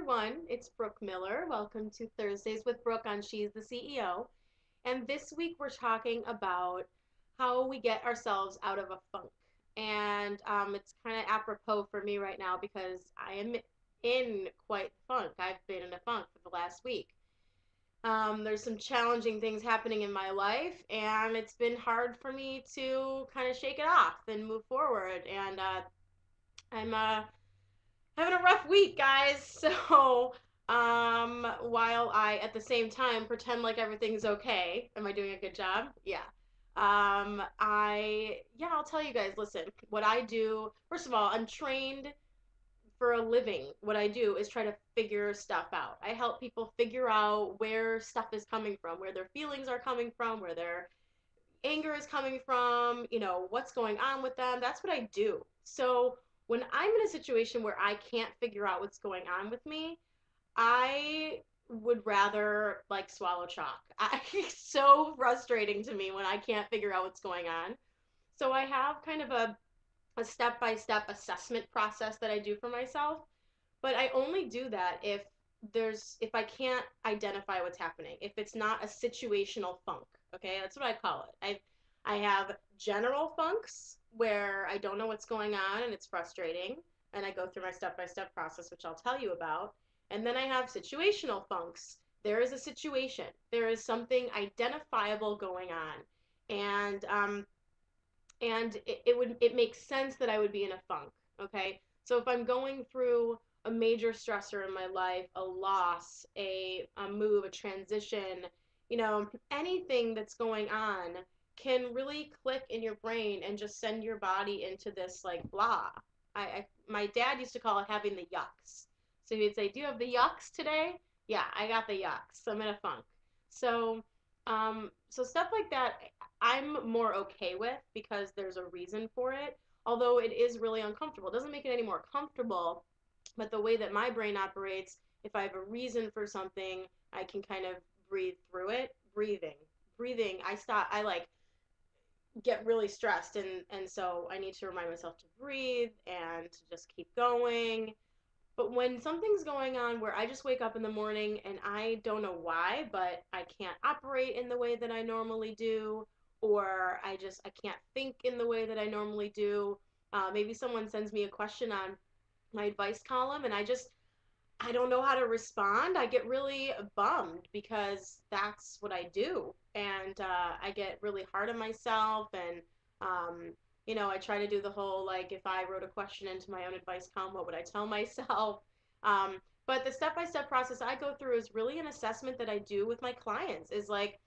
everyone, it's Brooke Miller. Welcome to Thursdays with Brooke on She's the CEO. And this week we're talking about how we get ourselves out of a funk. And it's kind of apropos for me right now because I am in quite the funk. I've been in a funk for the last week. There's some challenging things happening in my life, and it's been hard for me to kind of shake it off and move forward. And I'm having a rough week, guys. So, while I at the same time pretend like everything's okay, am I doing a good job? Yeah. I'll tell you guys, listen, what I do, first of all, I'm trained for a living. What I do is try to figure stuff out. I help people figure out where stuff is coming from, where their feelings are coming from, where their anger is coming from, what's going on with them. That's what I do. So when I'm in a situation where I can't figure out what's going on with me, I would rather like swallow chalk. It's so frustrating to me when I can't figure out what's going on. So I have kind of a step-by-step assessment process that I do for myself, but I only do that if I can't identify what's happening, if it's not a situational funk. Okay, that's what I call it. I have general funks where I don't know what's going on and it's frustrating, and I go through my step-by-step process, which I'll tell you about. And then I have situational funks. There is a situation, there is something identifiable going on, and it makes sense that I would be in a funk. Okay, so if I'm going through a major stressor in my life, a loss, a move, a transition, anything that's going on can really click in your brain and just send your body into this like blah. My dad used to call it having the yucks. So he'd say, "Do you have the yucks today?" Yeah, I got the yucks. I'm in a funk. So, so stuff like that, I'm more okay with because there's a reason for it. Although it is really uncomfortable, it doesn't make it any more comfortable, but the way that my brain operates, if I have a reason for something, I can kind of breathe through it. Breathing, I like get really stressed, and so I need to remind myself to breathe and to just keep going. But when something's going on where I just wake up in the morning and I don't know why, but I can't operate in the way that I normally do, or I can't think in the way that I normally do. Maybe someone sends me a question on my advice column, and I don't know how to respond. I get really bummed because that's what I do, and I get really hard on myself, and I try to do the whole like if I wrote a question into my own advice column, what would I tell myself? But the step-by-step process I go through is really an assessment that I do with my clients. Is like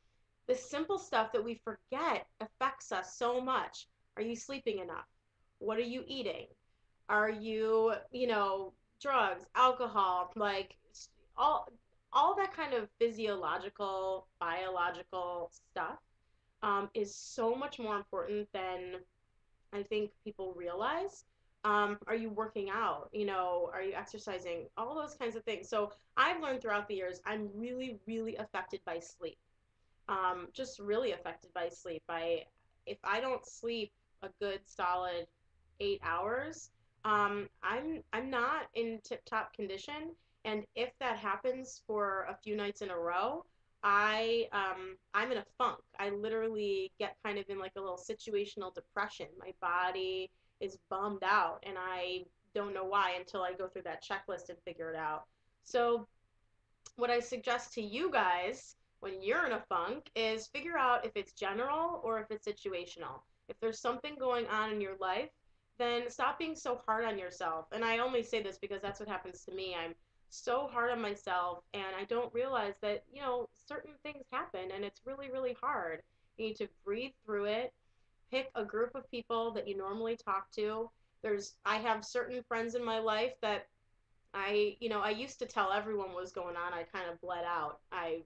the simple stuff that we forget affects us so much. Are you sleeping enough? What are you eating? Are you, drugs, alcohol, like all all that kind of physiological, biological stuff is so much more important than I think people realize. Are you working out? Are you exercising? All those kinds of things. So I've learned throughout the years I'm really, really affected by sleep. Just really affected by sleep. If I don't sleep a good solid 8 hours, I'm not in tip-top condition. And if that happens for a few nights in a row, I'm in a funk. I literally get kind of in like a little situational depression. My body is bummed out, and I don't know why until I go through that checklist and figure it out. So what I suggest to you guys when you're in a funk is figure out if it's general or if it's situational. If there's something going on in your life, then stop being so hard on yourself. And I only say this because that's what happens to me. I'm so hard on myself, and I don't realize that, certain things happen and it's really, really hard. You need to breathe through it, pick a group of people that you normally talk to. I have certain friends in my life that I used to tell everyone what was going on. I kind of bled out. I'm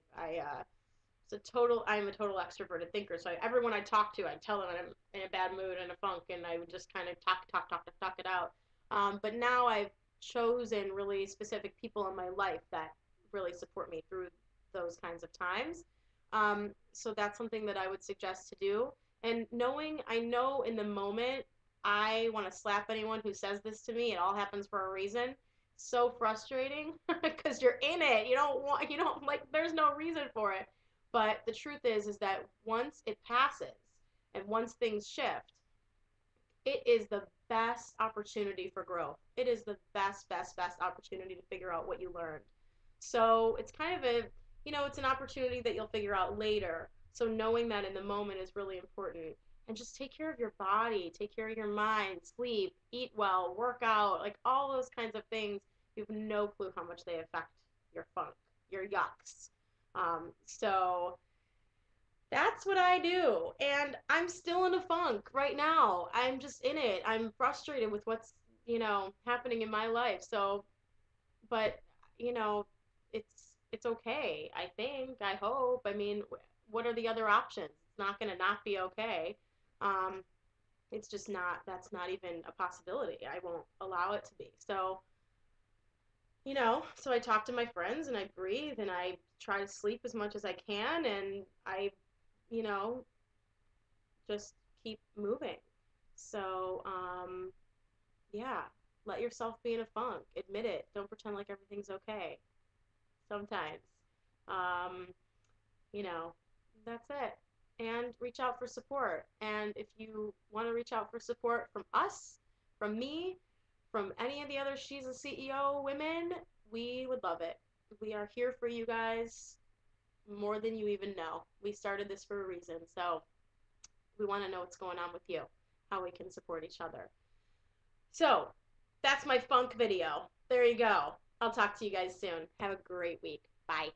a total extroverted thinker. So everyone I talk to, I tell them I'm in a bad mood and a funk, and I would just kind of talk it out. But now I've chosen really specific people in my life that really support me through those kinds of times. So that's something that I would suggest to do. And I know in the moment I want to slap anyone who says this to me. It all happens for a reason. so frustrating because you're in it. You don't like, there's no reason for it. But the truth is that once it passes and once things shift, it is the best opportunity for growth. It is the best opportunity to figure out what you learned. So it's kind of it's an opportunity that you'll figure out later. So knowing that in the moment is really important. And just take care of your body, take care of your mind, sleep, eat well, work out, like all those kinds of things. You have no clue how much they affect your funk, your yucks. So that's what I do. And I'm still in a funk right now. I'm just in it. I'm frustrated with what's, happening in my life. So, but, you know, it's okay. I think, I hope. I mean, what are the other options? It's not going to not be okay. Um, it's just not, that's not even a possibility. I won't allow it to be. So, so I talk to my friends and I breathe and I try to sleep as much as I can and I, you know, just keep moving. So, yeah, let yourself be in a funk. Admit it. Don't pretend like everything's okay. Sometimes, um, you know, that's it. And reach out for support. And if you want to reach out for support from us, from me, from any of the other She's a CEO women, we would love it. We are here for you guys more than you even know. We started this for a reason. So we want to know what's going on with you, how we can support each other. So that's my funk video. There you go. I'll talk to you guys soon. Have a great week. Bye.